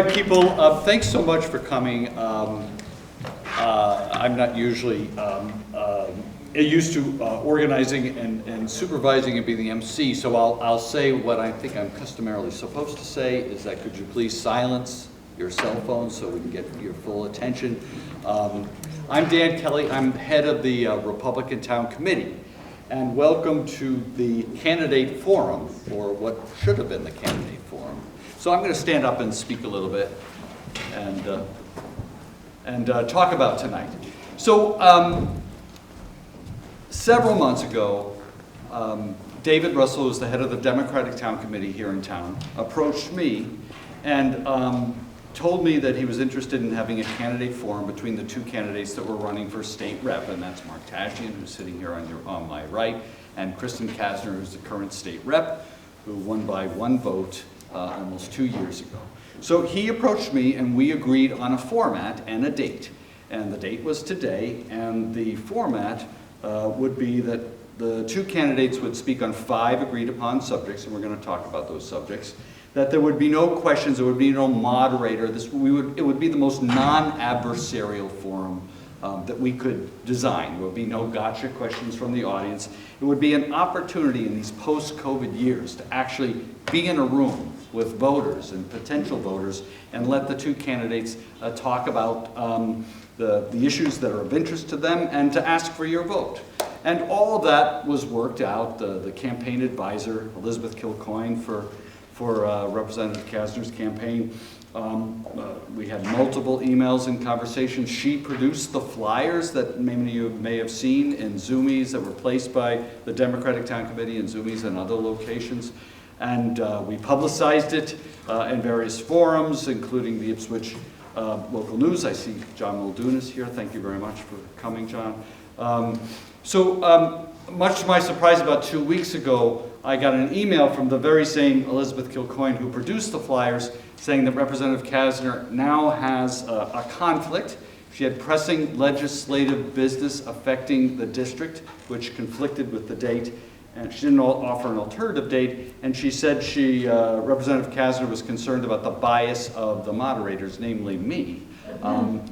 right, people, thanks so much for coming. I'm not usually used to organizing and supervising and being the MC, so I'll say what I think I'm customarily supposed to say, is that could you please silence your cell phone so we can get your full attention. I'm Dan Kelly. I'm head of the Republican Town Committee, and welcome to the candidate forum, or what should have been the candidate forum. So I'm going to stand up and speak a little bit and talk about tonight. So several months ago, David Russell, who's the head of the Democratic Town Committee here in town, approached me and told me that he was interested in having a candidate forum between the two candidates that were running for state rep, and that's Mark Tashjian, who's sitting here on my right, and Kristen Kasner, who's the current state rep, who won by one vote almost 2 years ago. So he approached me and we agreed on a format and a date. And the date was today, and the format would be that the two candidates would speak on 5 agreed upon subjects, and we're going to talk about those subjects. That there would be no questions, there would be no moderator. It would be the most non-adversarial forum that we could design. There would be no gotcha questions from the audience. It would be an opportunity in these post-COVID years to actually be in a room with voters and potential voters and let the two candidates talk about the issues that are of interest to them and to ask for your vote. And all of that was worked out. The campaign advisor, Elizabeth Kilcoyne, for Representative Kasner's campaign. We had multiple emails and conversations. She produced the flyers that many of you may have seen in Zoomies that were placed by the Democratic Town Committee in Zoomies and other locations. And we publicized it in various forums, including the Ipswich local news. I see John Muldoon is here. Thank you very much for coming, John. Much to my surprise, about 2 weeks ago, I got an email from the very same Elizabeth Kilcoyne who produced the flyers saying that Representative Kasner now has a conflict. She had pressing legislative business affecting the district, which conflicted with the date, and she didn't offer an alternative date, and she said Representative Kasner was concerned about the bias of the moderators, namely me.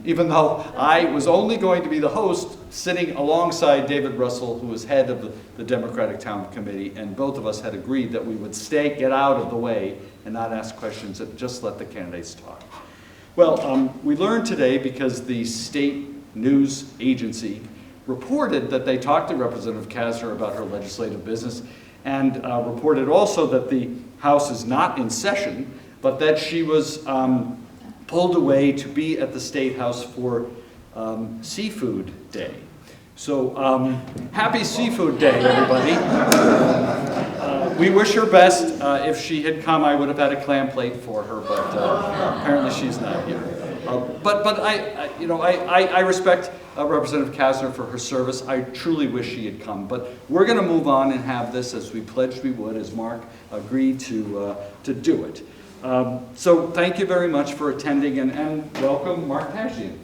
Even though I was only going to be the host sitting alongside David Russell, who was head of the Democratic Town Committee, and both of us had agreed that we would get out of the way and not ask questions, and just let the candidates talk. Well, we learned today because the state news agency reported that they talked to Representative Kasner about her legislative business, and reported also that the House is not in session, but that she was pulled away to be at the State House for Seafood Day. So happy Seafood Day, everybody. We wish her best. If she had come, I would have had a clam plate for her, but apparently she's not here. But I respect Representative Kasner for her service. I truly wish she had come. But we're going to move on and have this as we pledged we would, as Mark agreed to do it. So thank you very much for attending, and welcome Mark Tashjian.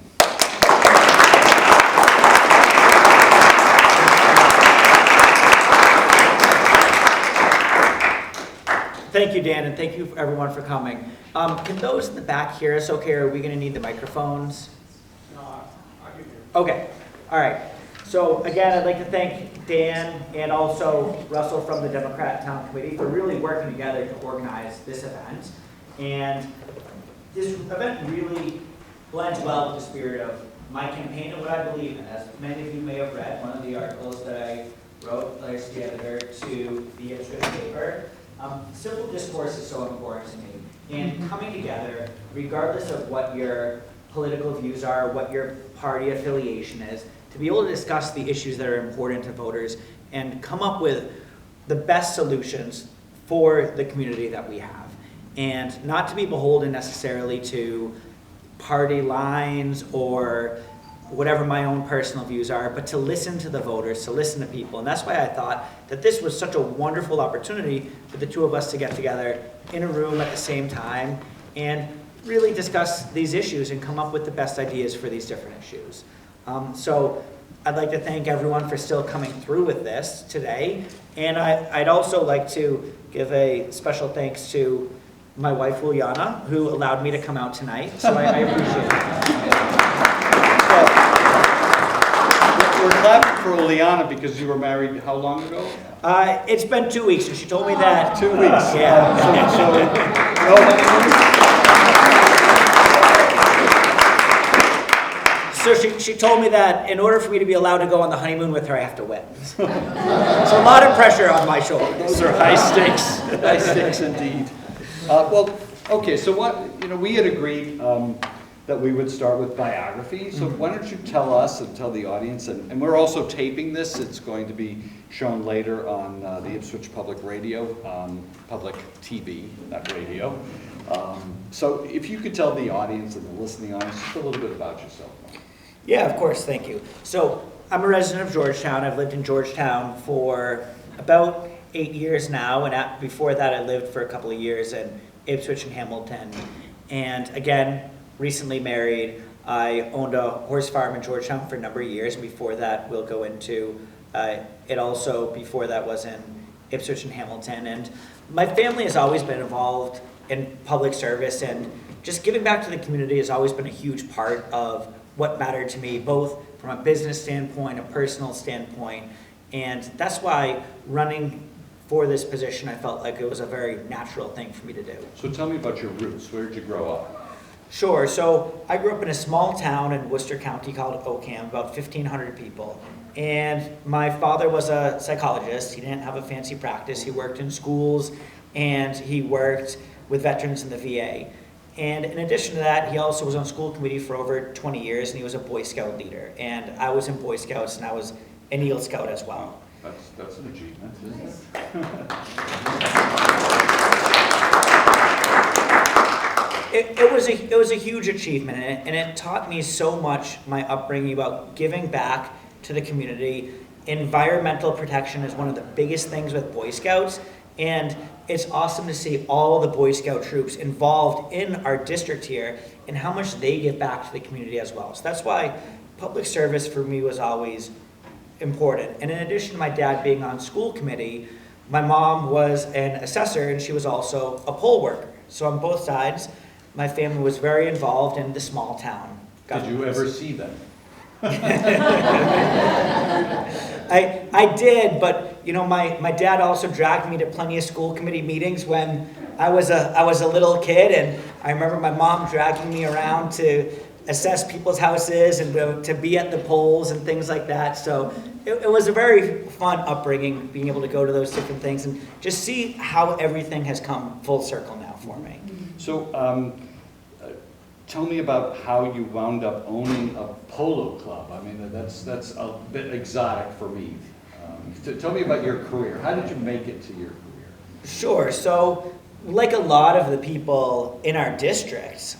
Thank you, Dan, and thank you everyone for coming. Can those in the back hear us okay, or are we going to need the microphones? No, I can hear. Okay, all right. So again, I'd like to thank Dan and also Russell from the Democrat Town Committee for really working together to organize this event. And this event really blends well with the spirit of my campaign and what I believe in. As many of you may have read, one of the articles that I wrote letters together to the Ipswich paper. Civil discourse is so important to me. And coming together, regardless of what your political views are, what your party affiliation is, to be able to discuss the issues that are important to voters and come up with the best solutions for the community that we have. And not to be beholden necessarily to party lines or whatever my own personal views are, but to listen to the voters, to listen to people. And that's why I thought that this was such a wonderful opportunity for the two of us to get together in a room at the same time and really discuss these issues and come up with the best ideas for these different issues. So I'd like to thank everyone for still coming through with this today. And I'd also like to give a special thanks to my wife, Juliana, who allowed me to come out tonight, so I appreciate it. We're clapping for Oleana because you were married how long ago? It's been 2 weeks, and she told me that. 2 weeks. Yeah. So she told me that in order for me to be allowed to go on the honeymoon with her, I have to win. So a lot of pressure on my shoulders. Those are high stakes. High stakes indeed. Well, okay, so we had agreed that we would start with biography. So why don't you tell us and tell the audience, and we're also taping this. It's going to be shown later on the Ipswich Public Radio, public TV, not radio. So if you could tell the audience and the listening audience just a little bit about yourself. Yeah, of course, thank you. So I'm a resident of Georgetown. I've lived in Georgetown for about 8 years now, and before that I lived for a couple of years in Ipswich and Hamilton. And again, recently married. I owned a horse farm in Georgetown for a number of years, and before that we'll go into it also, before that was in Ipswich and Hamilton. And my family has always been involved in public service, and just giving back to the community has always been a huge part of what mattered to me, both from a business standpoint, a personal standpoint, and that's why running for this position, I felt like it was a very natural thing for me to do. So tell me about your roots. Where did you grow up? Sure, so I grew up in a small town in Worcester County called ICAM, about 1,500 people. And my father was a psychologist. He didn't have a fancy practice. He worked in schools and he worked with veterans in the VA. And in addition to that, he also was on school committee for over 20 years, and he was a Boy Scout leader. And I was in Boy Scouts, and I was an Eagle Scout as well. That's an achievement, isn't it? It was a huge achievement, and it taught me so much, my upbringing, about giving back to the community. Environmental protection is one of the biggest things with Boy Scouts, and it's awesome to see all the Boy Scout troops involved in our district here and how much they give back to the community as well. So that's why public service for me was always important. And in addition to my dad being on school committee, my mom was an assessor and she was also a poll worker. So on both sides, my family was very involved in the small town Did you ever see them? I did, but my dad also dragged me to plenty of school committee meetings when I was a little kid, and I remember my mom dragging me around to assess people's houses and to be at the polls and things like that. So it was a very fun upbringing, being able to go to those different things and just see how everything has come full circle now for me. So tell me about how you wound up owning a polo club. I mean, that's a bit exotic for me. Tell me about your career. How did you make it to your career? Sure. So like a lot of the people in our district,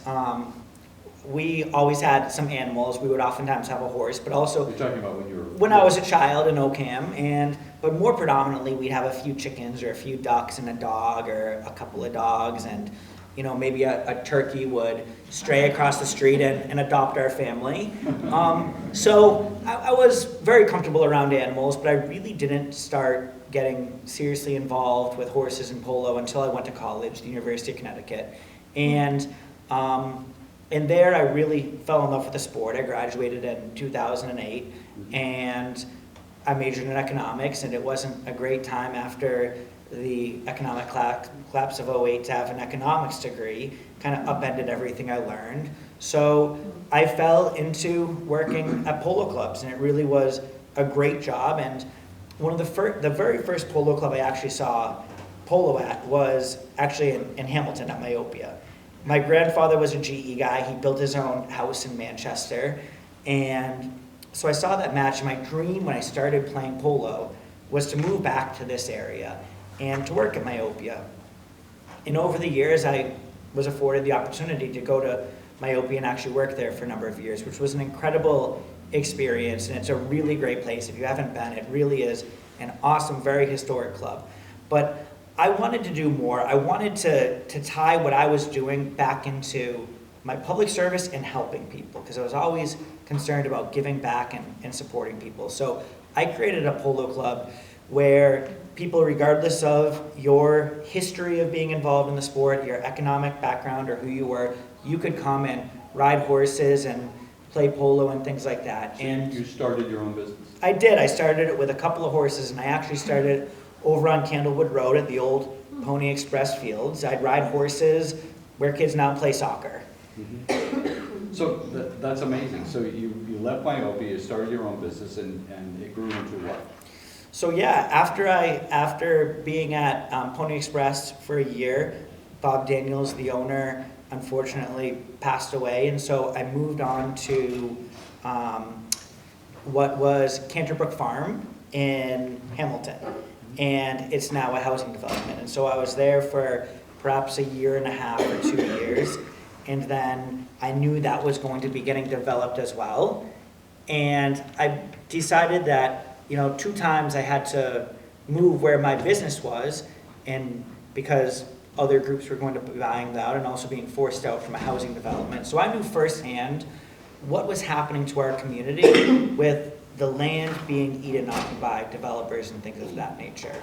we always had some animals. We would oftentimes have a horse, but also You're talking about when you were... When I was a child in Ocam, but more predominantly we'd have a few chickens or a few ducks and a dog or a couple of dogs, and maybe a turkey would stray across the street and adopt our family. So I was very comfortable around animals, but I really didn't start getting seriously involved with horses and polo until I went to college, the University of Connecticut. And there I really fell in love with the sport. I graduated in 2008, and I majored in economics, and it wasn't a great time after the economic collapse of '08 to have an economics degree. Kind of upended everything I learned. So I fell into working at polo clubs, and it really was a great job. And one of the very first polo club I actually saw polo at was actually in Hamilton at Myopia. My grandfather was a GE guy. He built his own house in Manchester. And so I saw that match. My dream when I started playing polo was to move back to this area and to work at Myopia. And over the years, I was afforded the opportunity to go to Myopia and actually work there for a number of years, which was an incredible experience. And it's a really great place. If you haven't been, it really is an awesome, very historic club. But I wanted to do more. I wanted to tie what I was doing back into my public service and helping people, because I was always concerned about giving back and supporting people. So I created a polo club where people, regardless of your history of being involved in the sport, your economic background, or who you were, you could come and ride horses and play polo and things like that. So And you started your own business? I did. I started it with a couple of horses, and I actually started over on Candlewood Road at the old Pony Express fields. I'd ride horses where kids now play soccer. So that's amazing. So you left myopia, you started your own business, and it grew into what? So yeah, after being at Pony Express for a year, Bob Daniels, the owner, unfortunately passed away, and so I moved on to what was Canterbrook Farm in Hamilton, and it's now a housing development. And so I was there for perhaps a year and a half or 2 years, and then I knew that was going to be getting developed as well, and I decided that, 2 times I had to move where my business was, and because other groups were going to be buying that out and also being forced out from a housing development. So I knew firsthand what was happening to our community with the land being eaten up by developers and things of that nature.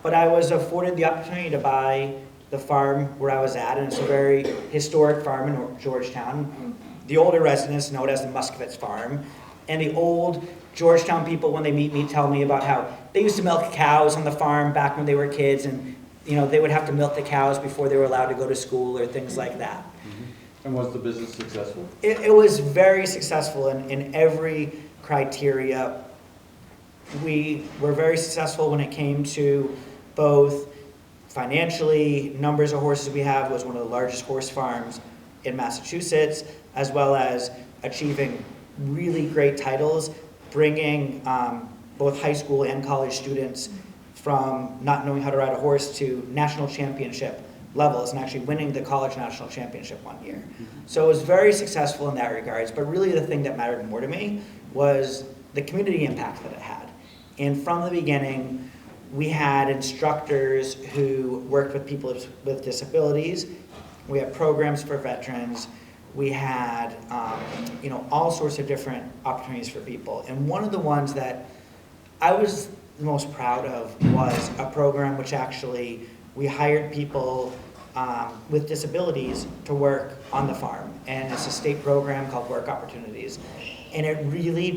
But I was afforded the opportunity to buy the farm where I was at, and it's a very historic farm in Georgetown. The older residents know it as the Muskovitz Farm, and the old Georgetown people, when they meet me, tell me about how they used to milk cows on the farm back when they were kids, and they would have to milk the cows before they were allowed to go to school or things like that. And was the business successful? It was very successful in every criteria. We were very successful when it came to both financially, numbers of horses we have, was one of the largest horse farms in Massachusetts, as well as achieving really great titles, bringing both high school and college students from not knowing how to ride a horse to national championship levels, and actually winning the college national championship one year. So it was very successful in that regards, but really the thing that mattered more to me was the community impact that it had. And from the beginning, we had instructors who worked with people with disabilities. We had programs for veterans. We had, all sorts of different opportunities for people. And one of the ones that I was the most proud of was a program which actually we hired people with disabilities to work on the farm. And it's a state program called Work Opportunities. And it really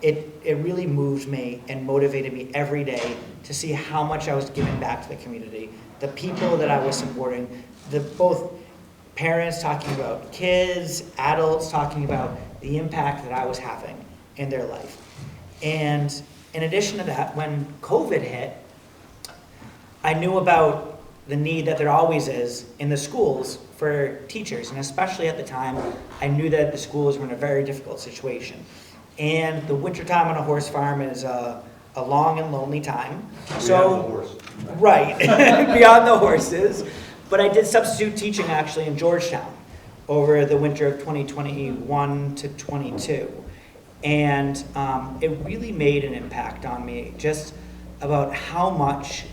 it really moved me and motivated me every day to see how much I was giving back to the community, the people that I was supporting, both parents talking about kids, adults talking about the impact that I was having in their life. And in addition to that, when COVID hit, I knew about the need that there always is in the schools for teachers, and especially at the time, I knew that the schools were in a very difficult situation. And the wintertime on a horse farm is a long and lonely time. So, the horse. Right, beyond the horses. But I did substitute teaching actually in Georgetown over the winter of 2021 to 22. And it really made an impact on me, just about how much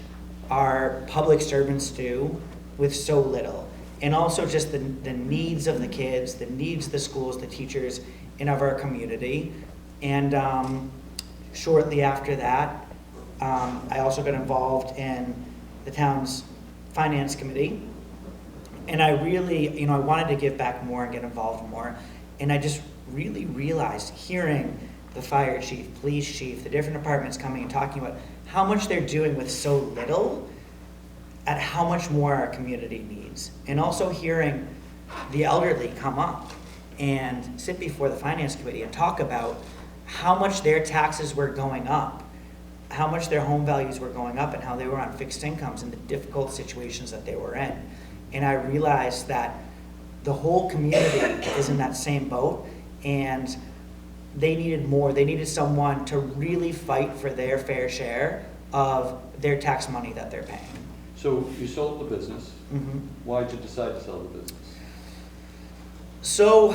our public servants do with so little. And also just the needs of the kids, the needs of the schools, the teachers, and of our community. And shortly after that, I also got involved in the town's finance committee. And I really, I wanted to give back more and get involved more. And I just really realized, hearing the fire chief, police chief, the different departments coming and talking about how much they're doing with so little, at how much more our community needs. And also hearing the elderly come up and sit before the finance committee and talk about how much their taxes were going up, how much their home values were going up, and how they were on fixed incomes and the difficult situations that they were in. And I realized that the whole community is in that same boat, and they needed more. They needed someone to really fight for their fair share of their tax money that they're paying. So you sold the business. Mm-hmm. Why did you decide to sell the business? So,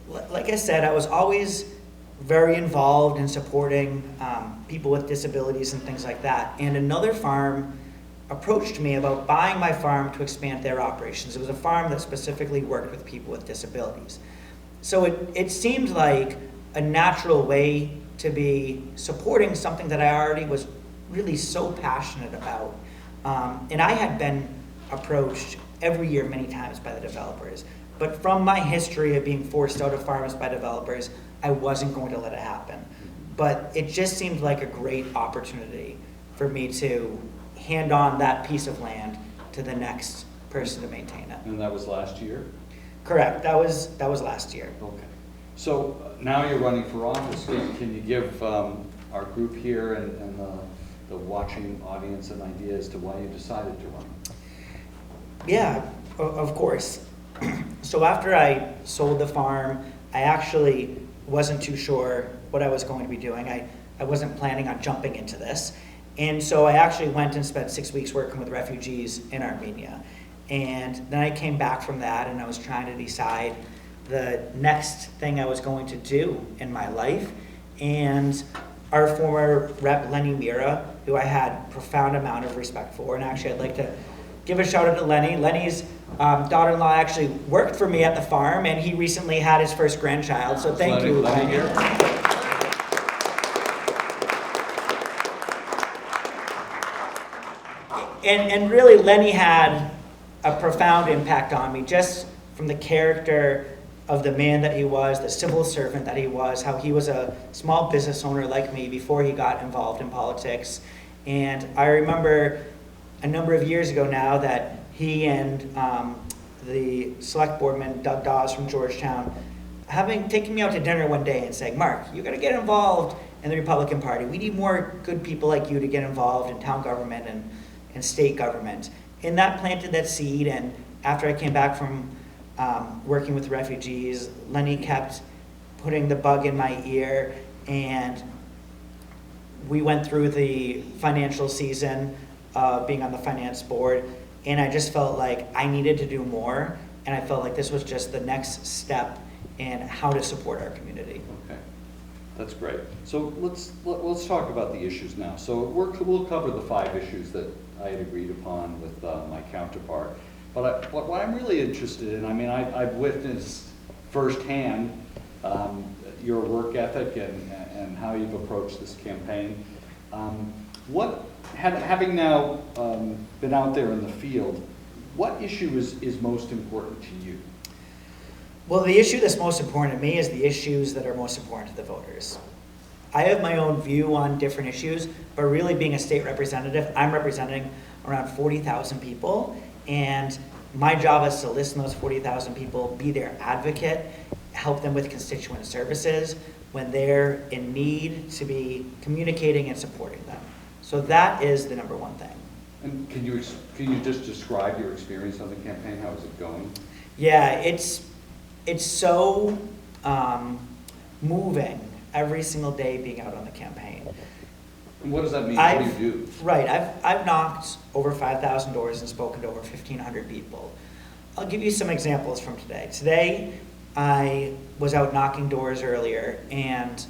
like I said, I was always very involved in supporting people with disabilities and things like that. And another farm approached me about buying my farm to expand their operations. It was a farm that specifically worked with people with disabilities. So it seemed like a natural way to be supporting something that I already was really so passionate about. And I had been approached every year many times by the developers. But from my history of being forced out of farms by developers, I wasn't going to let it happen. But it just seemed like a great opportunity for me to hand on that piece of land to the next person to maintain it. And that was last year? Correct, that was last year. Okay. So now you're running for office. Can you give our group here and the watching audience an idea as to why you decided to run? Yeah, of course. So after I sold the farm, I actually wasn't too sure what I was going to be doing. I wasn't planning on jumping into this. And so I actually went and spent 6 weeks working with refugees in Armenia. And then I came back from that and I was trying to decide the next thing I was going to do in my life. And our former rep, Lenny Mira, who I had profound amount of respect for, and actually I'd like to give a shout out to Lenny. Lenny's daughter-in-law actually worked for me at the farm, and he recently had his first grandchild, so thank you, Lenny here. And really, Lenny had a profound impact on me, just from the character of the man that he was, the civil servant that he was, how he was a small business owner like me before he got involved in politics. And I remember a number of years ago now that he and the select boardman, Doug Dawes from Georgetown, having taken me out to dinner one day and saying, Mark, you gotta get involved in the Republican Party. We need more good people like you to get involved in town government and state government. And that planted that seed, and after I came back from working with refugees, Lenny kept putting the bug in my ear, and we went through the financial season being on the finance board, and I just felt like I needed to do more, and I felt like this was just the next step in how to support our community. Okay, that's great. So let's talk about the issues now. So we'll cover the 5 issues that I had agreed upon with my counterpart. But what I'm really interested in, I mean, I've witnessed firsthand your work ethic and how you've approached this campaign. Having now been out there in the field, what issue is most important to you? Well, the issue that's most important to me is the issues that are most important to the voters. I have my own view on different issues, but really being a state representative, I'm representing around 40,000 people, and my job is to listen to those 40,000 people, be their advocate, help them with constituent services when they're in need, to be communicating and supporting them. So that is the number one thing. And can you just describe your experience on the campaign? How is it going? Yeah, it's so moving every single day being out on the campaign. And what does that mean? What do you do? Right, I've knocked over 5,000 doors and spoken to over 1,500 people. I'll give you some examples from today. Today, I was out knocking doors earlier, and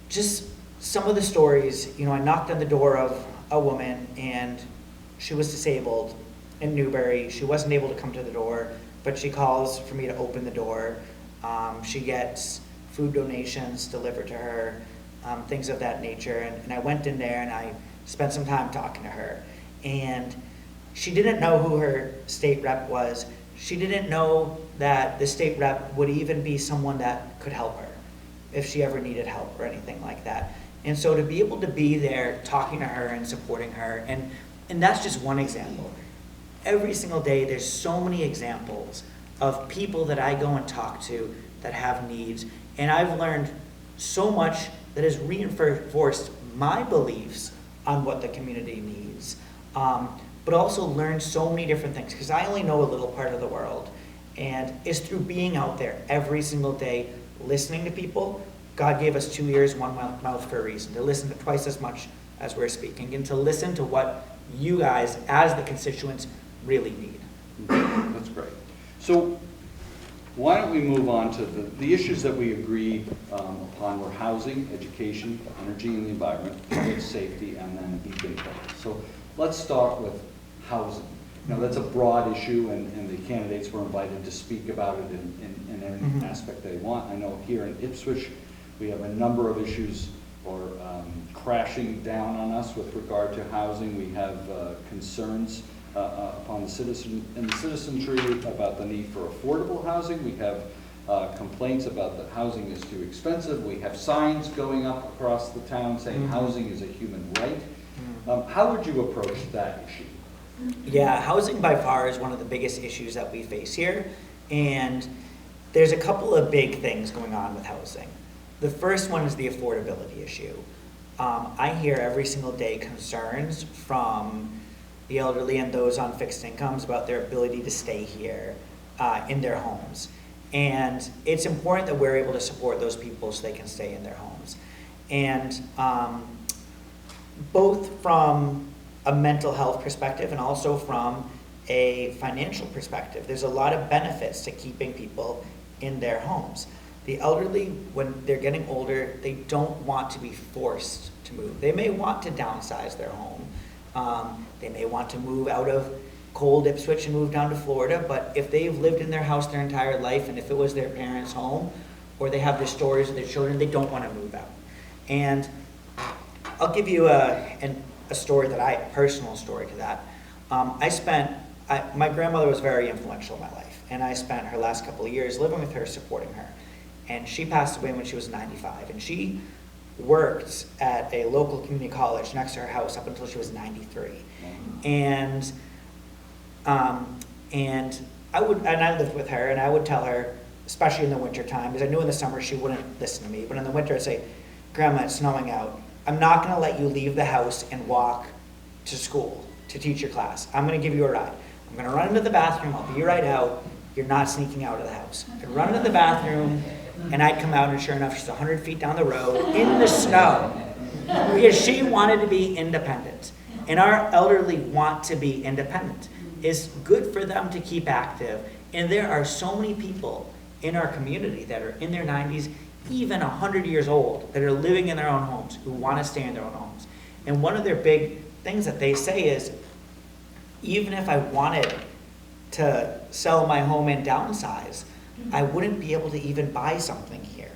just some of the stories, I knocked on the door of a woman, and she was disabled in Newbury. She wasn't able to come to the door, but she calls for me to open the door. She gets food donations delivered to her, things of that nature. And I went in there and I spent some time talking to her. And she didn't know who her state rep was. She didn't know that the state rep would even be someone that could help her if she ever needed help or anything like that. And so to be able to be there talking to her and supporting her, and that's just one example. Every single day there's so many examples of people that I go and talk to that have needs, and I've learned so much that has reinforced my beliefs on what the community needs, but also learned so many different things, because I only know a little part of the world, and it's through being out there every single day, listening to people. God gave us 2 ears, 1 mouth for a reason, to listen to twice as much as we're speaking, and to listen to what you guys, as the constituents, really need. That's great. So why don't we move on to the issues that we agreed upon were housing, education, energy and the environment, public safety, and then beacon plans. So let's start with housing. Now that's a broad issue, and the candidates were invited to speak about it in any aspect they want. I know here in Ipswich, We have a number of issues crashing down on us with regard to housing. We have concerns upon the citizenry about the need for affordable housing. We have complaints about that housing is too expensive. We have signs going up across the town saying housing is a human right. How would you approach that issue? Yeah, housing by far is one of the biggest issues that we face here, and there's a couple of big things going on with housing. The first one is the affordability issue. I hear every single day concerns from the elderly and those on fixed incomes about their ability to stay here in their homes. And it's important that we're able to support those people so they can stay in their homes. And both from a mental health perspective and also from a financial perspective, there's a lot of benefits to keeping people in their homes. The elderly, when they're getting older, they don't want to be forced to move. They may want to downsize their home. They may want to move out of cold Ipswich and move down to Florida, but if they've lived in their house their entire life, and if it was their parents' home, or they have their stories of their children, they don't want to move out. And I'll give you a story personal story to that. My grandmother was very influential in my life, and I spent her last couple of years living with her, supporting her. And she passed away when she was 95, and she worked at a local community college next to her house up until she was 93. And I lived with her, and I would tell her, especially in the winter time, because I knew in the summer she wouldn't listen to me, but in the winter I'd say, Grandma, it's snowing out. I'm not going to let you leave the house and walk to school to teach your class. I'm going to give you a ride. I'm going to run into the bathroom. I'll be right out. You're not sneaking out of the house. I'd run into the bathroom, and I'd come out, and sure enough, she's 100 feet down the road in the snow because she wanted to be independent. And our elderly want to be independent. It's good for them to keep active. And there are so many people in our community that are in their 90s, even 100 years old, that are living in their own homes, who want to stay in their own homes. And one of their big things that they say is, even if I wanted to sell my home and downsize, I wouldn't be able to even buy something here.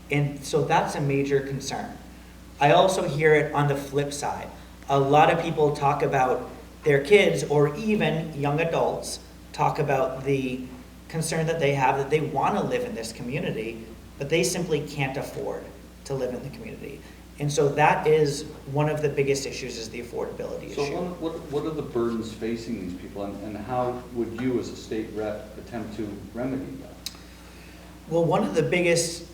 And so that's a major concern. I also hear it on the flip side. A lot of people talk about their kids, or even young adults talk about the concern that they have that they want to live in this community, but they simply can't afford to live in the community. And so that is one of the biggest issues, is the affordability issue. So what are the burdens facing these people, and how would you as a state rep attempt to remedy that? Well, one of the biggest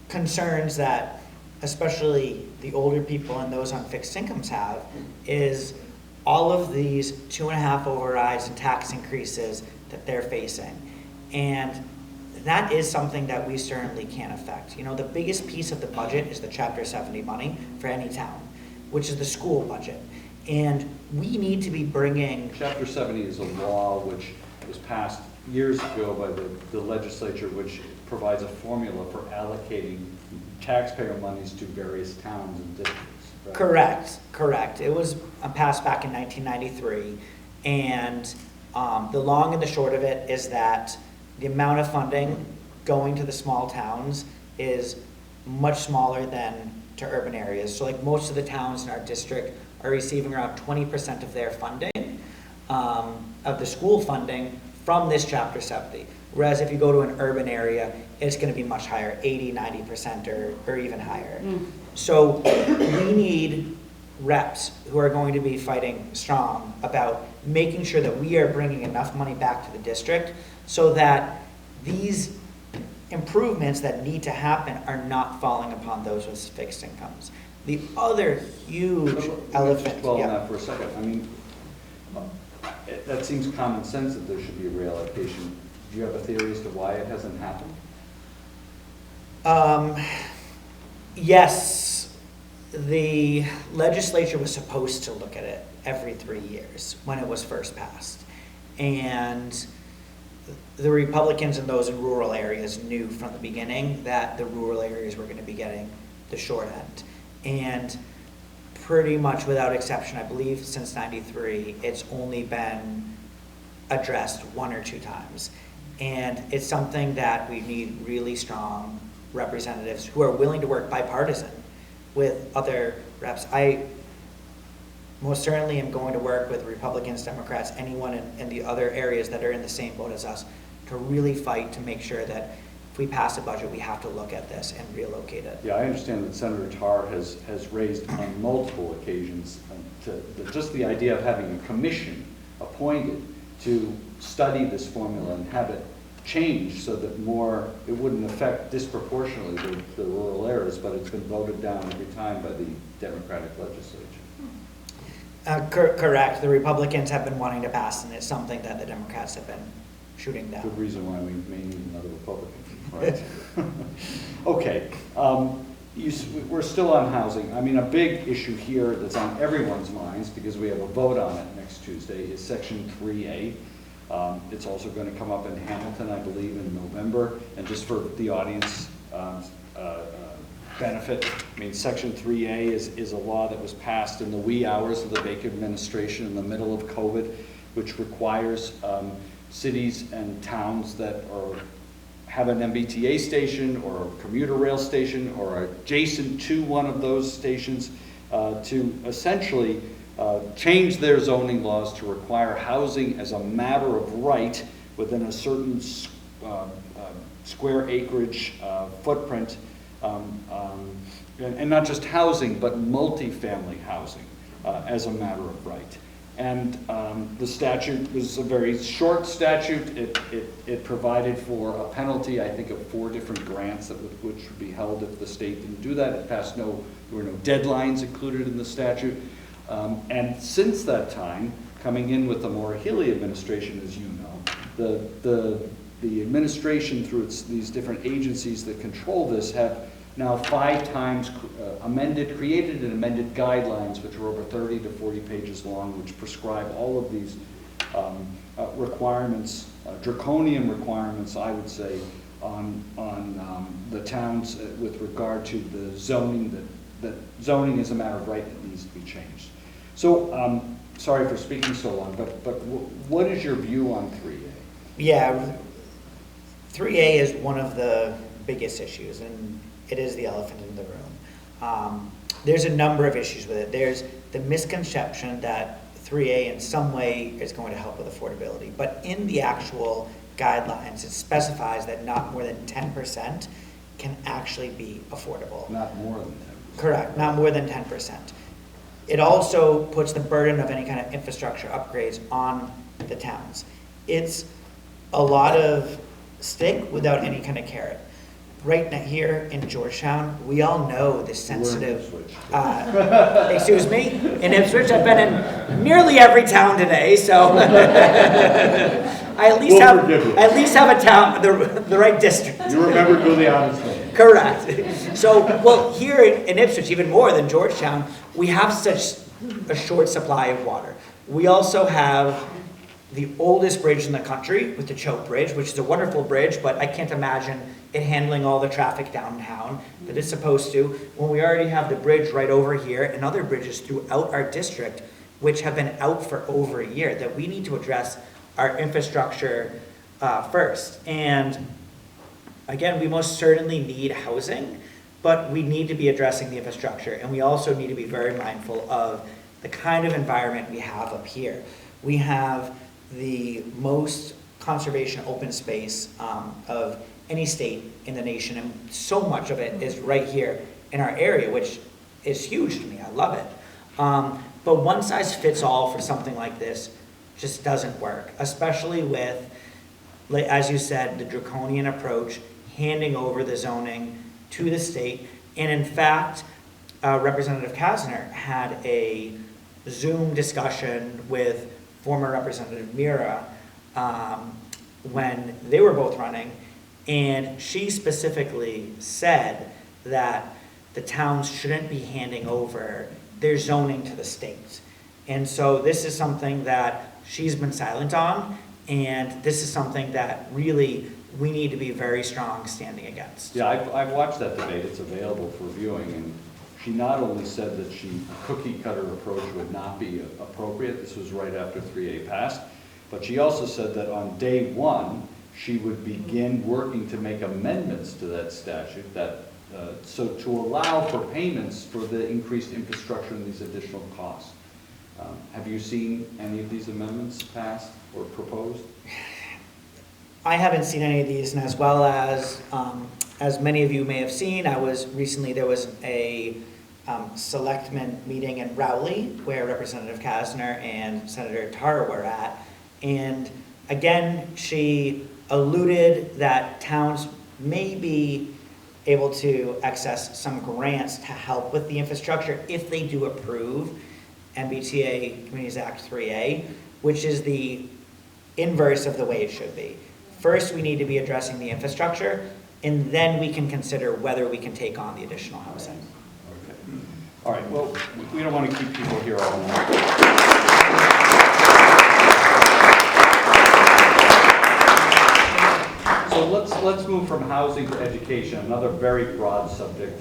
concerns that especially the older people and those on fixed incomes have is all of these 2.5 overrides and tax increases that they're facing. And that is something that we certainly can't affect. You know, the biggest piece of the budget is the Chapter 70 money for any town, which is the school budget. And we need to be bringing... Chapter 70 is a law which was passed years ago by the legislature, which provides a formula for allocating taxpayer monies to various towns and districts. Right? Correct. It was passed back in 1993, and the long and the short of it is that the amount of funding going to the small towns is much smaller than to urban areas. So like most of the towns in our district are receiving around 20% of their funding, of the school funding, from this Chapter 70. Whereas if you go to an urban area, it's going to be much higher, 80, 90% or even higher. So we need reps who are going to be fighting strong about making sure that we are bringing enough money back to the district so that these improvements that need to happen are not falling upon those with fixed incomes. The other huge elephant... Just dwell on that for a second. I mean, that seems common sense that there should be a reallocation. Do you have a theory as to why it hasn't happened? Yes, the legislature was supposed to look at it every 3 years when it was first passed. And the Republicans and those in rural areas knew from the beginning that the rural areas were going to be getting the short end. And pretty much without exception, I believe since '93, it's only been addressed 1 or 2 times. And it's something that we need really strong representatives who are willing to work bipartisan with other reps. I most certainly am going to work with Republicans, Democrats, anyone in the other areas that are in the same boat as us to really fight to make sure that if we pass a budget, we have to look at this and relocate it. Yeah, I understand that Senator Tarr has raised on multiple occasions just the idea of having a commission appointed to study this formula and have it changed so that it wouldn't affect disproportionately the rural areas, but it's been voted down every time by the Democratic legislature. Correct. The Republicans have been wanting to pass, and it's something that the Democrats have been shooting down. Good reason why we may need another Republican, right? Okay, we're still on housing. I mean, a big issue here that's on everyone's minds, because we have a vote on it next Tuesday, is Section 3A. It's also going to come up in Hamilton, I believe, in November. And just for the audience benefit, I mean, Section 3A is a law that was passed in the wee hours of the Baker administration in the middle of COVID, which requires cities and towns that have an MBTA station or a commuter rail station or adjacent to one of those stations to essentially change their zoning laws to require housing as a matter of right within a certain square acreage footprint, and not just housing, but multifamily housing as a matter of right. And the statute was a very short statute. It provided for a penalty, I think, of 4 different grants which would be held if the state didn't do that. It passed there were no deadlines included in the statute. And since that time, coming in with the Maura Healey administration, as you know, the administration through these different agencies that control this have now 5 times created and amended guidelines, which are over 30 to 40 pages long, which prescribe all of these requirements, draconian requirements, I would say, on the towns with regard to the zoning, that zoning is a matter of right that needs to be changed. So, sorry for speaking so long, but what is your view on 3A? Yeah, 3A is one of the biggest issues, and it is the elephant in the room. There's a number of issues with it. There's the misconception that 3A in some way is going to help with affordability, but in the actual guidelines, it specifies that not more than 10% can actually be affordable. Not more than 10%. Correct, not more than 10%. It also puts the burden of any kind of infrastructure upgrades on the towns. It's a lot of stick without any kind of carrot. Right now here in Georgetown, we all know the sensitive. We're in Ipswich. Excuse me, in Ipswich. I've been in nearly every town today, so I at least have a town, the right district. You remember Giuliani's name. Correct. So, well, here in Ipswich, even more than Georgetown, we have such a short supply of water. We also have the oldest bridge in the country with the Choke Bridge, which is a wonderful bridge, but I can't imagine it handling all the traffic downtown that it's supposed to, when we already have the bridge right over here and other bridges throughout our district, which have been out for over a year, that we need to address our infrastructure first. And again, we most certainly need housing, but we need to be addressing the infrastructure, and we also need to be very mindful of the kind of environment we have up here. We have the most conservation open space of any state in the nation, and so much of it is right here in our area, which is huge to me. I love it. But one size fits all for something like this just doesn't work, especially with, as you said, the draconian approach, handing over the zoning to the state. And in fact, Representative Kasner had a Zoom discussion with former Representative Mira when they were both running, and she specifically said that the towns shouldn't be handing over their zoning to the state. And so this is something that she's been silent on, and this is something that really we need to be very strong standing against. Yeah, I've watched that debate. It's available for viewing, and she not only said that a cookie cutter approach would not be appropriate, this was right after 3A passed, but she also said that on day one, she would begin working to make amendments to that statute so to allow for payments for the increased infrastructure and these additional costs. Have you seen any of these amendments passed or proposed? I haven't seen any of these, and as many of you may have seen, there was a selectmen meeting in Rowley where Representative Kasner and Senator Tarr were at. And again, she alluded that towns may be able to access some grants to help with the infrastructure if they do approve MBTA Communities Act 3A, which is the inverse of the way it should be. First, we need to be addressing the infrastructure, and then we can consider whether we can take on the additional housing. Okay. All right, well, we don't want to keep people here all night. So let's move from housing to education, another very broad subject.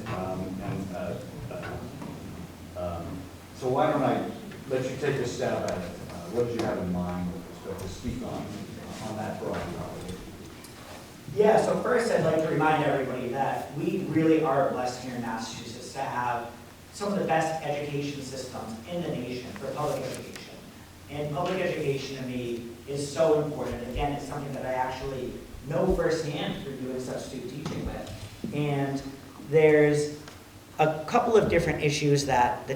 So why don't I let you take a stab at it? What did you have in mind with respect to speak on that broad topic? Yeah, so first I'd like to remind everybody that we really are blessed here in Massachusetts to have some of the best education systems in the nation for public education. And public education to me is so important. Again, it's something that I actually know firsthand through doing substitute teaching with. And there's a couple of different issues that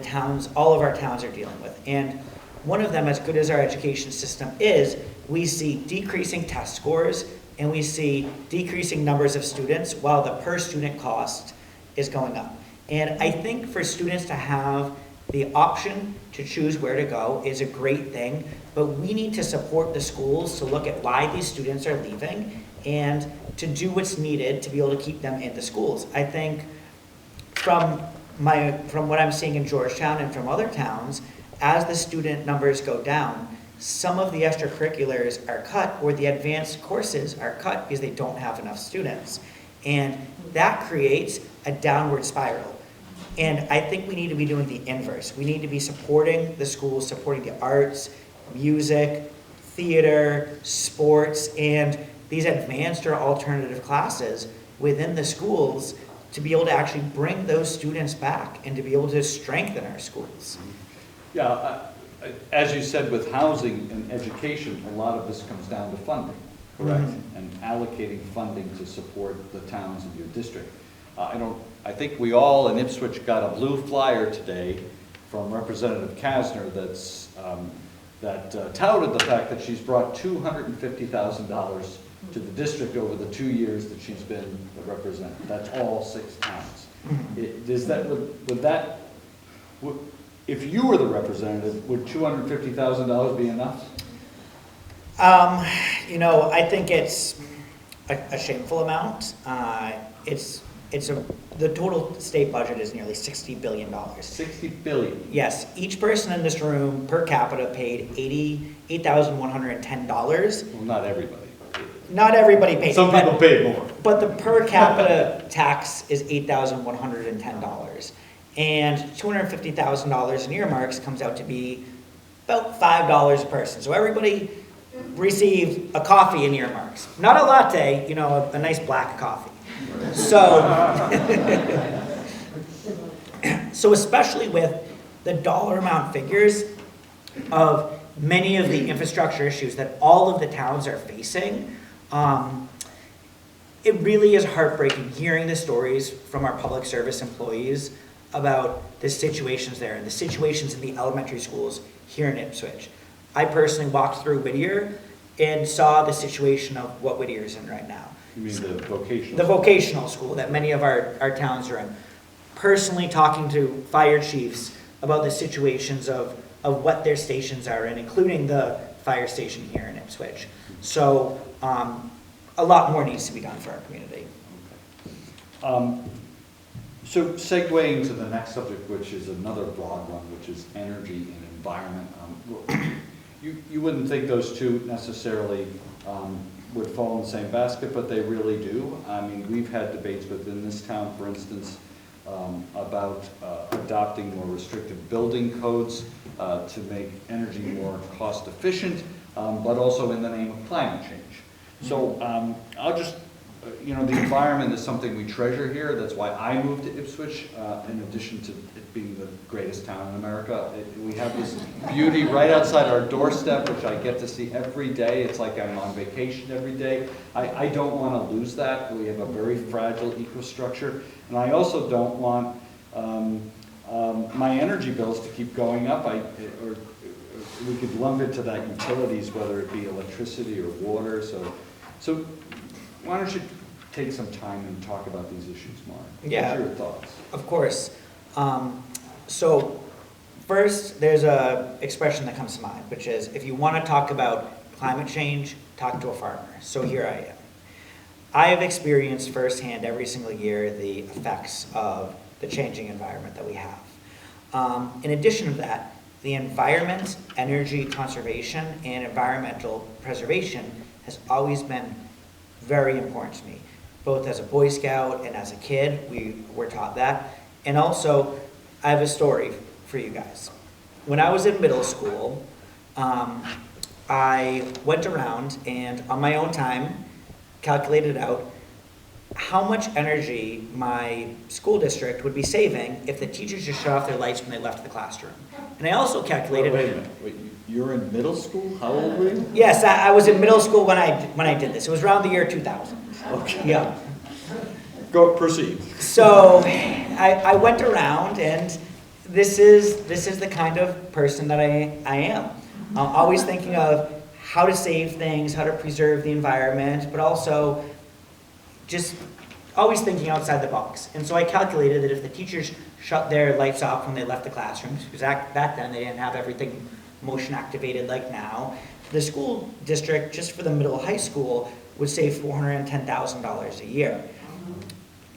all of our towns are dealing with. And one of them, as good as our education system is, we see decreasing test scores and we see decreasing numbers of students while the per student cost is going up. And I think for students to have the option to choose where to go is a great thing, but we need to support the schools to look at why these students are leaving and to do what's needed to be able to keep them in the schools. I think from what I'm seeing in Georgetown and from other towns, as the student numbers go down, some of the extracurriculars are cut or the advanced courses are cut because they don't have enough students. And that creates a downward spiral. And I think we need to be doing the inverse. We need to be supporting the schools, supporting the arts, music, theater, sports, and these advanced or alternative classes within the schools to be able to actually bring those students back and to be able to strengthen our schools. Yeah, as you said, with housing and education, a lot of this comes down to funding, correct? Mm-hmm. And allocating funding to support the towns in your district. I think we all in Ipswich got a blue flyer today from Representative Kasner that touted the fact that she's brought $250,000 to the district over the 2 years that she's been the representative. That's all 6 towns. If you were the representative, would $250,000 be enough? I think it's a shameful amount. The total state budget is nearly $60 billion. $60 billion. Yes, each person in this room per capita paid $8,110. Well, not everybody. Not everybody paid. Some people paid more. But the per capita tax is $8,110. And $250,000 in earmarks comes out to be about $5 a person. So everybody received a coffee in earmarks. Not a latte, a nice black coffee. So especially with the dollar amount figures of many of the infrastructure issues that all of the towns are facing, it really is heartbreaking hearing the stories from our public service employees about the situations there and the situations in the elementary schools here in Ipswich. I personally walked through Whittier and saw the situation of what Whittier is in right now. You mean the vocational? The vocational school that many of our towns are in. Personally talking to fire chiefs about the situations of what their stations are in, including the fire station here in Ipswich. So a lot more needs to be done for our community. So segueing to the next subject, which is another broad one, which is energy and environment. You wouldn't think those two necessarily would fall in the same basket, but they really do. I mean, we've had debates within this town, for instance, about adopting more restrictive building codes to make energy more cost efficient, but also in the name of climate change. So I'll just, the environment is something we treasure here. That's why I moved to Ipswich, in addition to it being the greatest town in America. We have this beauty right outside our doorstep, which I get to see every day. It's like I'm on vacation every day. I don't want to lose that. We have a very fragile ecostructure. And I also don't want my energy bills to keep going up. Or we could lump into that utilities, whether it be electricity or water. So why don't you take some time and talk about these issues, Mark? Yeah. What are your thoughts? Of course. So first, there's a expression that comes to mind, which is if you want to talk about climate change, talk to a farmer. So here I am. I have experienced firsthand every single year the effects of the changing environment that we have. In addition to that, the environment, energy conservation, and environmental preservation has always been very important to me. Both as a Boy Scout and as a kid, we were taught that. And also, I have a story for you guys. When I was in middle school, I went around and on my own time calculated out how much energy my school district would be saving if the teachers just shut off their lights when they left the classroom. And I also calculated... Wait a minute. Wait, you're in middle school? How old were you? Yes, I was in middle school when I did this. It was around the year 2000. Okay. Yeah. Go, proceed. So I went around, and this is the kind of person that I am. I'm always thinking of how to save things, how to preserve the environment, but also just always thinking outside the box. And so I calculated that if the teachers shut their lights off when they left the classrooms, because back then they didn't have everything motion activated like now, the school district, just for the middle high school, would save $410,000 a year.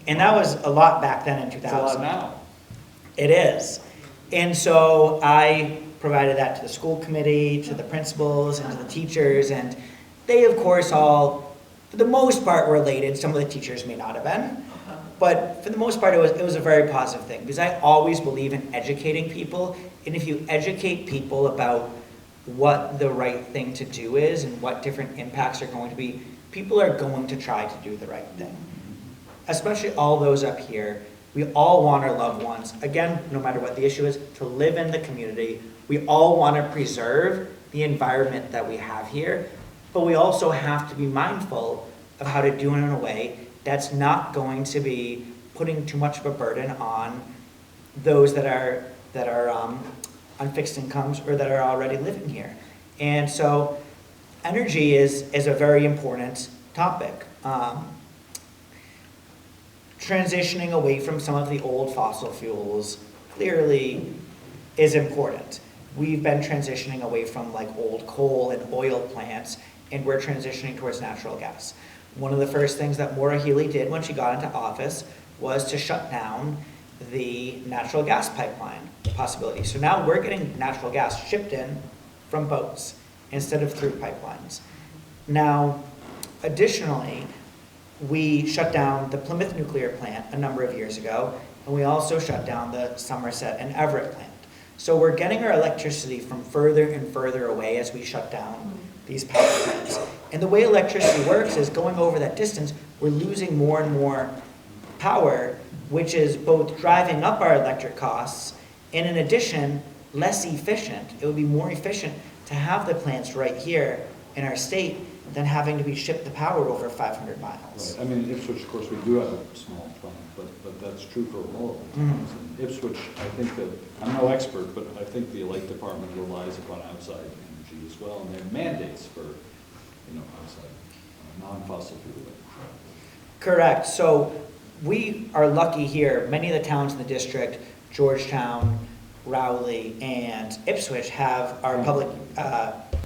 And that was a lot back then in 2000. It's a lot now. It is. And so I provided that to the school committee, to the principals, and to the teachers, and they, of course, all, for the most part, were elated. Some of the teachers may not have been. But for the most part, it was a very positive thing, because I always believe in educating people, and if you educate people about what the right thing to do is and what different impacts are going to be, people are going to try to do the right thing. Especially all those up here. We all want our loved ones, again, no matter what the issue is, to live in the community. We all want to preserve the environment that we have here, but we also have to be mindful of how to do it in a way that's not going to be putting too much of a burden on those that are on fixed incomes or that are already living here. And so energy is a very important topic. Transitioning away from some of the old fossil fuels clearly is important. We've been transitioning away from like old coal and oil plants, and we're transitioning towards natural gas. One of the first things that Maura Healey did when she got into office was to shut down the natural gas pipeline possibility. So now we're getting natural gas shipped in from boats instead of through pipelines. Now, additionally, we shut down the Plymouth nuclear plant a number of years ago, and we also shut down the Somerset and Everett plant. So we're getting our electricity from further and further away as we shut down these power plants. And the way electricity works is going over that distance, we're losing more and more power, which is both driving up our electric costs, and in addition, less efficient. It would be more efficient to have the plants right here in our state than having to be shipped the power over 500 miles. Right. I mean, in Ipswich, of course, we do have a small plant, but that's true for all of the towns. In Ipswich, I think that, I'm no expert, but I think the Light Department relies upon outside energy as well, and they have mandates for, outside, non-fossil fuel. Correct. So we are lucky here. Many of the towns in the district, Georgetown, Rowley, and Ipswich have our public,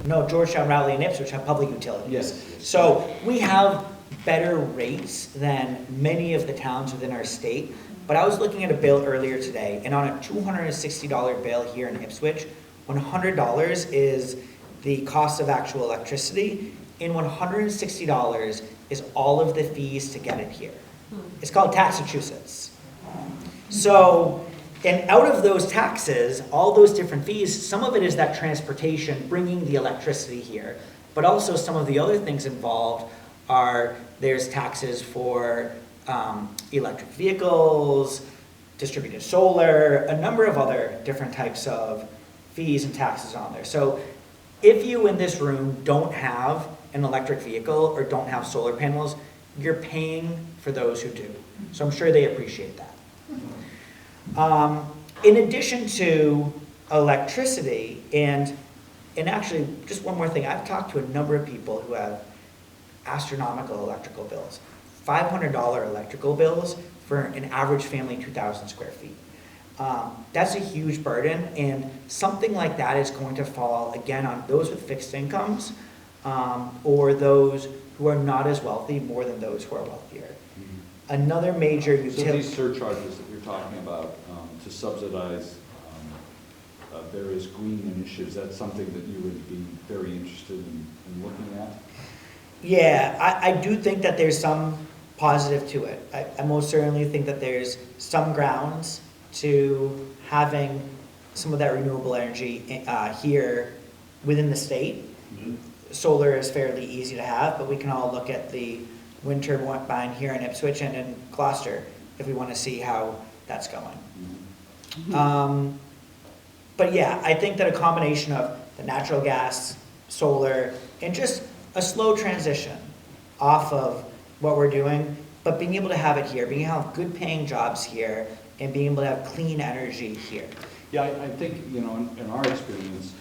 Georgetown, Rowley, and Ipswich have public utilities. Yes. So we have better rates than many of the towns within our state. But I was looking at a bill earlier today, and on a $260 bill here in Ipswich, $100 is the cost of actual electricity, and $160 is all of the fees to get it here. It's called Taxachusetts. So, and out of those taxes, all those different fees, some of it is that transportation, bringing the electricity here, but also some of the other things involved There's taxes for electric vehicles, distributed solar, a number of other different types of fees and taxes on there. So if you in this room don't have an electric vehicle or don't have solar panels, you're paying for those who do. So I'm sure they appreciate that. In addition to electricity, and actually, just one more thing, I've talked to a number of people who have astronomical electrical bills. $500 electrical bills for an average family, 2,000 square feet. That's a huge burden, and something like that is going to fall, again, on those with fixed incomes, or those who are not as wealthy more than those who are wealthier. Another major So utility. these surcharges that you're talking about to subsidize various green initiatives, that's something that you would be very interested in looking at? Yeah, I do think that there's some positive to it. I most certainly think that there's some grounds to having some of that renewable energy here within the state. Mm-hmm. Solar is fairly easy to have, but we can all look at the wind turbine here in Ipswich and in Gloucester if we want to see how that's going. Mm-hmm. But yeah, I think that a combination of the natural gas, solar, and just a slow transition off of what we're doing, but being able to have it here, being able to have good paying jobs here, and being able to have clean energy here. Yeah, I think, in our experience,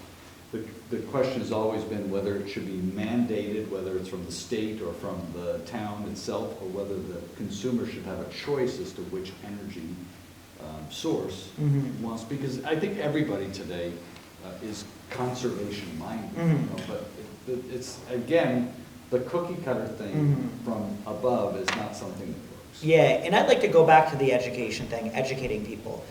the question has always been whether it should be mandated, whether it's from the state or from the town itself, or whether the consumer should have a choice as to which energy source wants, because I think everybody today is conservation minded, but it's, again, the cookie cutter thing from above is not something that works. Yeah, and I'd like to go back to the education thing, educating people.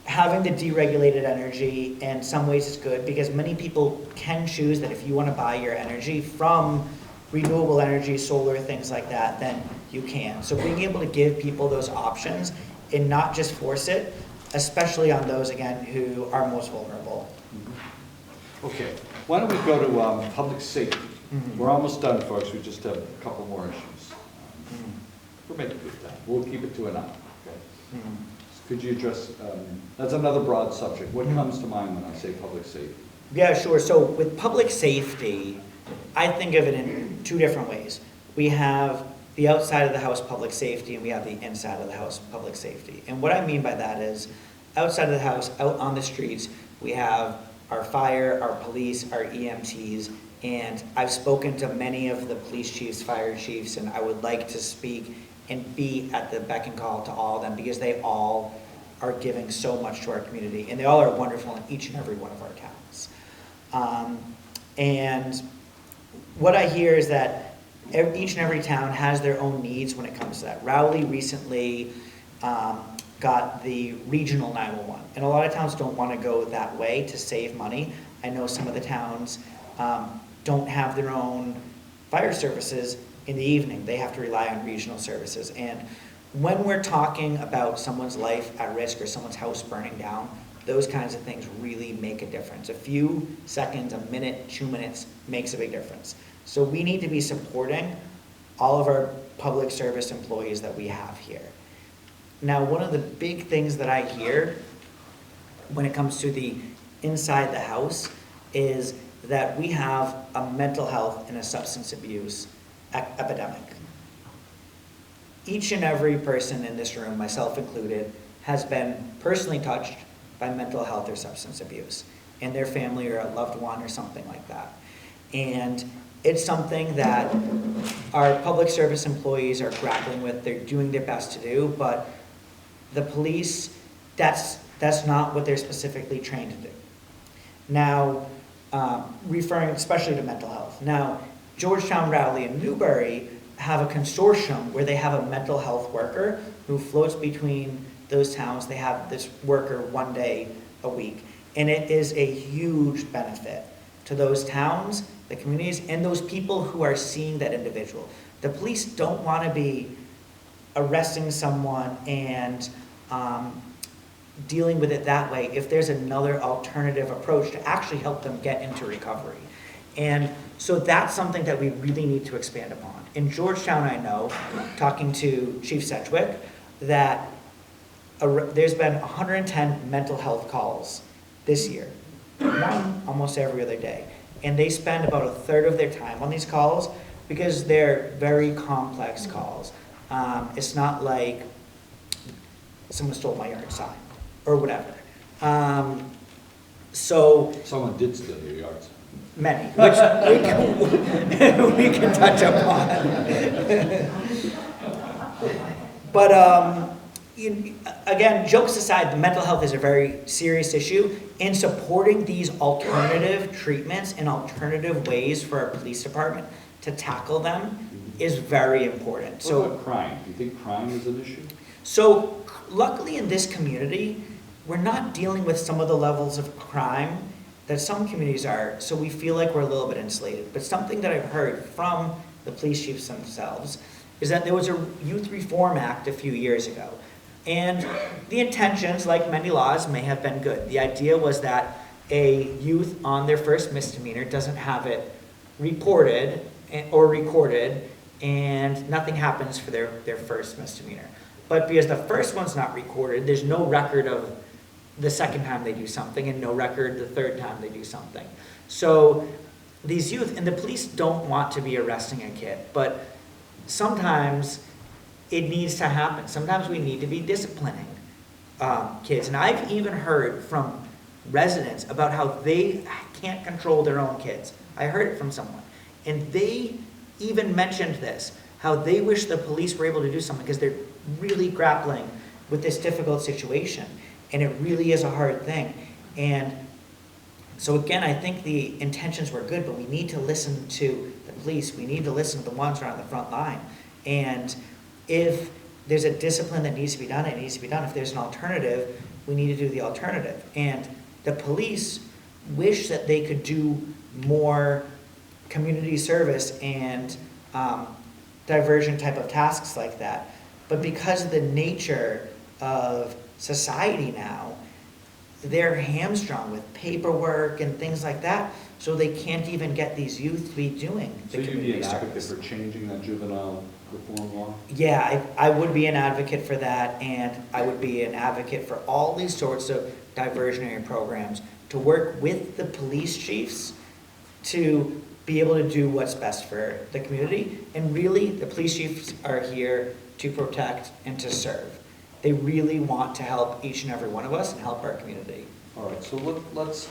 Having the deregulated energy in some ways is good because many people can choose that if you want to buy your energy from renewable energy, solar, things like that, then you can. So being able to give people those options and not just force it, especially on those, again, who are most vulnerable. Okay, why don't we go to public safety? We're almost done, folks. We just have a couple more issues. We're making good time. We'll keep it to an hour. Okay. Could you address? That's another broad subject. What comes to mind when I say public safety? Yeah, sure. So with public safety, I think of it in two different ways. We have the outside of the house public safety, and we have the inside of the house public safety. And what I mean by that is, outside of the house, out on the streets, we have our fire, our police, our EMTs, and I've spoken to many of the police chiefs, fire chiefs, and I would like to speak and be at the beck and call to all of them because they all are giving so much to our community, and they all are wonderful in each and every one of our towns. And what I hear is that each and every town has their own needs when it comes to that. Rowley recently got the regional 911, and a lot of towns don't want to go that way to save money. I know some of the towns don't have their own fire services in the evening. They have to rely on regional services. And when we're talking about someone's life at risk or someone's house burning down, those kinds of things really make a difference. A few seconds, a minute, 2 minutes makes a big difference. So we need to be supporting all of our public service employees that we have here. Now, one of the big things that I hear when it comes to the inside the house is that we have a mental health and a substance abuse epidemic. Each and every person in this room, myself included, has been personally touched by mental health or substance abuse in their family or a loved one or something like that. And it's something that our public service employees are grappling with. They're doing their best to do, but the police, that's not what they're specifically trained to do. Now, referring especially to mental health. Now, Georgetown, Rowley, and Newbury have a consortium where they have a mental health worker who floats between those towns. They have this worker 1 day a week. And it is a huge benefit to those towns, the communities, and those people who are seeing that individual. The police don't want to be arresting someone and dealing with it that way if there's another alternative approach to actually help them get into recovery. And so that's something that we really need to expand upon. in Georgetown, I know, talking to Chief Sedgwick, that there's been 110 mental health calls this year, one almost every other day. And they spend about a third of their time on these calls because they're very complex calls. It's not like someone stole my yard sign or whatever. So Someone did steal your yard sign. many, which we can touch upon. But again, jokes aside, the mental health is a very serious issue, and supporting these alternative treatments and alternative ways for our police department to tackle them is very important. What So, about crime? Do you think crime is an issue? so luckily in this community, we're not dealing with some of the levels of crime that some communities are, so we feel like we're a little bit insulated. But something that I've heard from the police chiefs themselves is that there was a Youth Reform Act a few years ago. And the intentions, like many laws, may have been good. The idea was that a youth on their first misdemeanor doesn't have it reported or recorded, and nothing happens for their first misdemeanor. But because the first one's not recorded, there's no record of the second time they do something, and no record the third time they do something. So these youth, and the police don't want to be arresting a kid, but sometimes it needs to happen. Sometimes we need to be disciplining kids. And I've even heard from residents about how they can't control their own kids. I heard it from someone. And they even mentioned this, how they wish the police were able to do something because they're really grappling with this difficult situation. And it really is a hard thing. And so again, I think the intentions were good, but we need to listen to the police. We need to listen to the ones who are on the front line. And if there's a discipline that needs to be done, it needs to be done. If there's an alternative, we need to do the alternative. And the police wish that they could do more community service and diversion type of tasks like that. But because of the nature of society now, they're hamstrung with paperwork and things like that, so they can't even get these youth to be doing So the you'd be community an advocate service. for changing that juvenile reform law? Yeah, I would be an advocate for that, and I would be an advocate for all these sorts of diversionary programs to work with the police chiefs to be able to do what's best for the community. And really, the police chiefs are here to protect and to serve. They really want to help each and every one of us and help our community. All right, so let's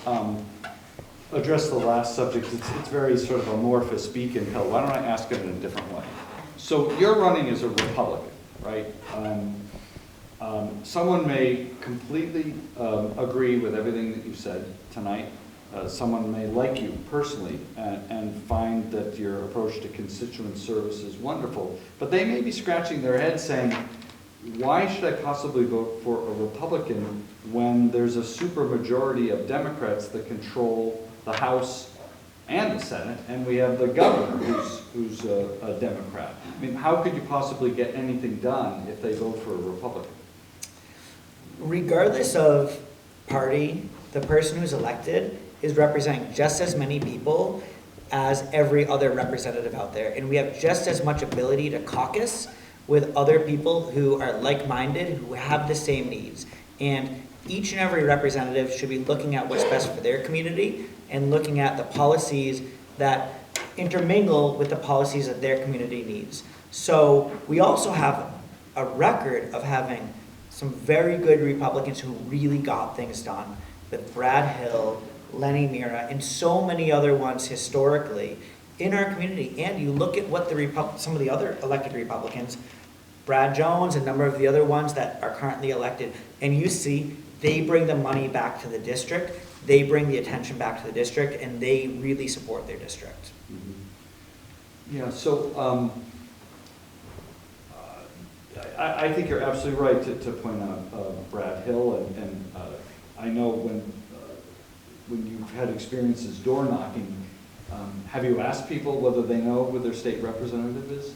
address the last subject. It's very sort of amorphous beacon pill. Why don't I ask it in a different way? So you're running as a Republican, right? Someone may completely agree with everything that you said tonight. Someone may like you personally and find that your approach to constituent service is wonderful, but they may be scratching their head saying, why should I possibly vote for a Republican when there's a supermajority of Democrats that control the House and the Senate, and we have the governor who's a Democrat? I mean, how could you possibly get anything done if they vote for a Republican? Regardless of party, the person who's elected is representing just as many people as every other representative out there. And we have just as much ability to caucus with other people who are like-minded, who have the same needs. And each and every representative should be looking at what's best for their community and looking at the policies that intermingle with the policies that their community needs. So we also have a record of having some very good Republicans who really got things done, with Brad Hill, Lenny Mira, and so many other ones historically in our community. And you look at what some of the other elected Republicans, Brad Jones, a number of the other ones that are currently elected, and you see they bring the money back to the district, they bring the attention back to the district, and they really support their district. Mm-hmm. Yeah, so I think you're absolutely right to point out Brad Hill, and I know when you've had experiences door knocking, have you asked people whether they know who their state representative is?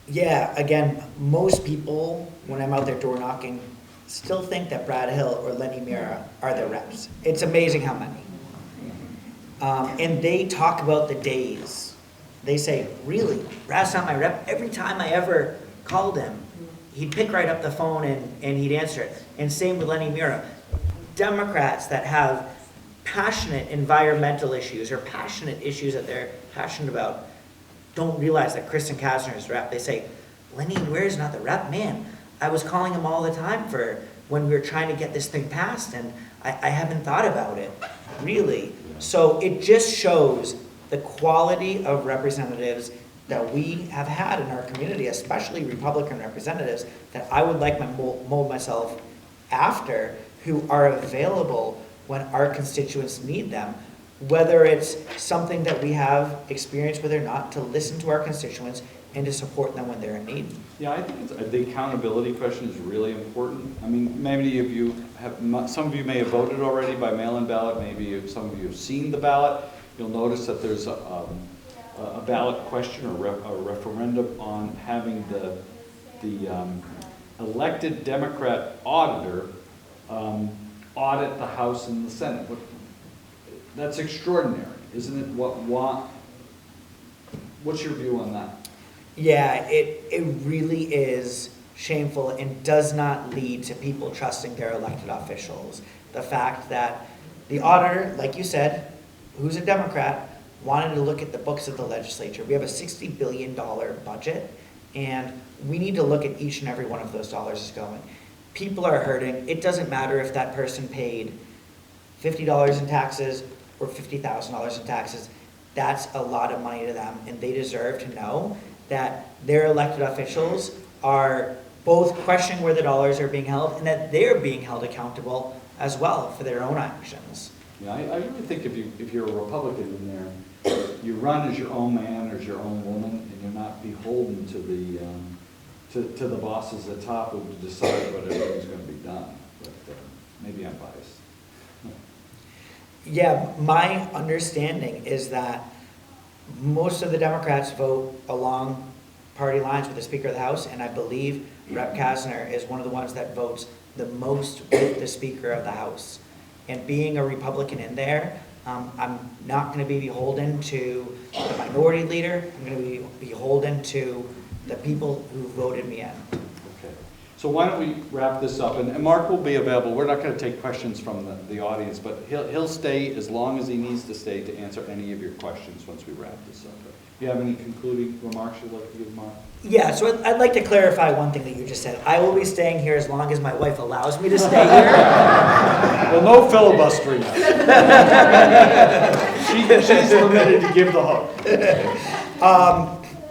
Yeah, again, most people, when I'm out there door knocking, still think that Brad Hill or Lenny Mira are their reps. It's amazing how many. And they talk about the days they say, really, Brad's not my rep? Every time I ever called him, he'd pick right up the phone and he'd answer it. And same with Lenny Mira. Democrats that have passionate environmental issues or passionate issues that they're passionate about don't realize that Kristen Kasner is rep. They say, Lenny Weir's not the rep. Man, I was calling him all the time for when we were trying to get this thing passed, and I haven't thought about it, really. So it just shows the quality of representatives that we have had in our community, especially Republican representatives, that I would like to mold myself after, who are available when our constituents need them, whether it's something that we have experience with or not, to listen to our constituents and to support them when they're in need. Yeah, I think the accountability question is really important. I mean, many of you have, some of you may have voted already by mail-in ballot, maybe some of you have seen the ballot. You'll notice that there's a ballot question or a referendum on having the elected Democrat auditor audit the House and the Senate. That's extraordinary, isn't it? What's your view on that? Yeah, it really is shameful and does not lead to people trusting their elected officials. The fact that the auditor, like you said, who's a Democrat, wanted to look at the books of the legislature. We have a $60 billion budget, and we need to look at each and every one of those dollars is going. People are hurting. It doesn't matter if that person paid $50 in taxes or $50,000 in taxes. That's a lot of money to them, and they deserve to know that their elected officials are both questioning where the dollars are being held and that they're being held accountable as well for their own actions. Yeah, I really think if you're a Republican in there, you run as your own man or as your own woman, and you're not beholden to the bosses at top who decide what everything's going to be done. But maybe I'm biased. Yeah, my understanding is that most of the Democrats vote along party lines with the Speaker of the House, and I believe Rep. Kasner is one of the ones that votes the most with the Speaker of the House. And being a Republican in there, I'm not going to be beholden to the minority leader. I'm going to be beholden to the people who voted me in. Okay. So why don't we wrap this up? And Mark will be available. We're not going to take questions from the audience, but he'll stay as long as he needs to stay to answer any of your questions once we wrap this up. Do you have any concluding remarks you'd like to give, Mark? Yeah, so I'd like to clarify one thing that you just said. I will be staying here as long as my wife allows me to stay here. Well, no filibustering. She's permitted to give the hook.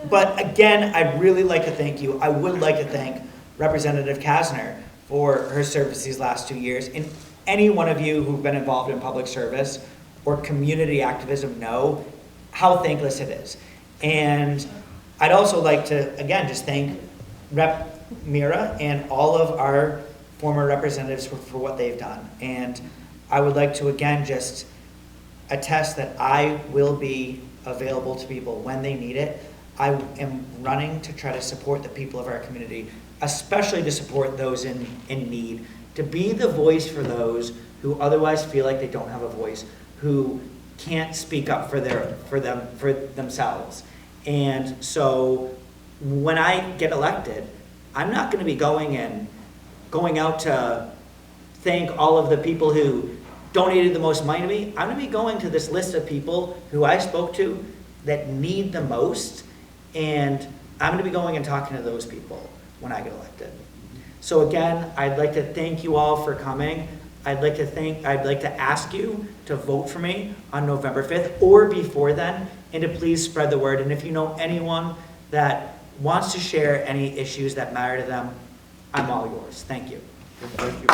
But again, I'd really like to thank you. I would like to thank Representative Kasner for her service these last 2 years. And any one of you who've been involved in public service or community activism know how thankless it is. And I'd also like to, again, just thank Rep. Mira and all of our former representatives for what they've done. And I would like to, again, just attest that I will be available to people when they need it. I am running to try to support the people of our community, especially to support those in need, to be the voice for those who otherwise feel like they don't have a voice, who can't speak up for themselves. And so when I get elected, I'm not going to be going out to thank all of the people who donated the most money to me. I'm going to be going to this list of people who I spoke to that need the most, and I'm going to be going and talking to those people when I get elected. So again, I'd like to thank you all for coming. I'd like to ask you to vote for me on November 5th or before then, and to please spread the word. And if you know anyone that wants to share any issues that matter to them, I'm all yours. Thank you. Thank you.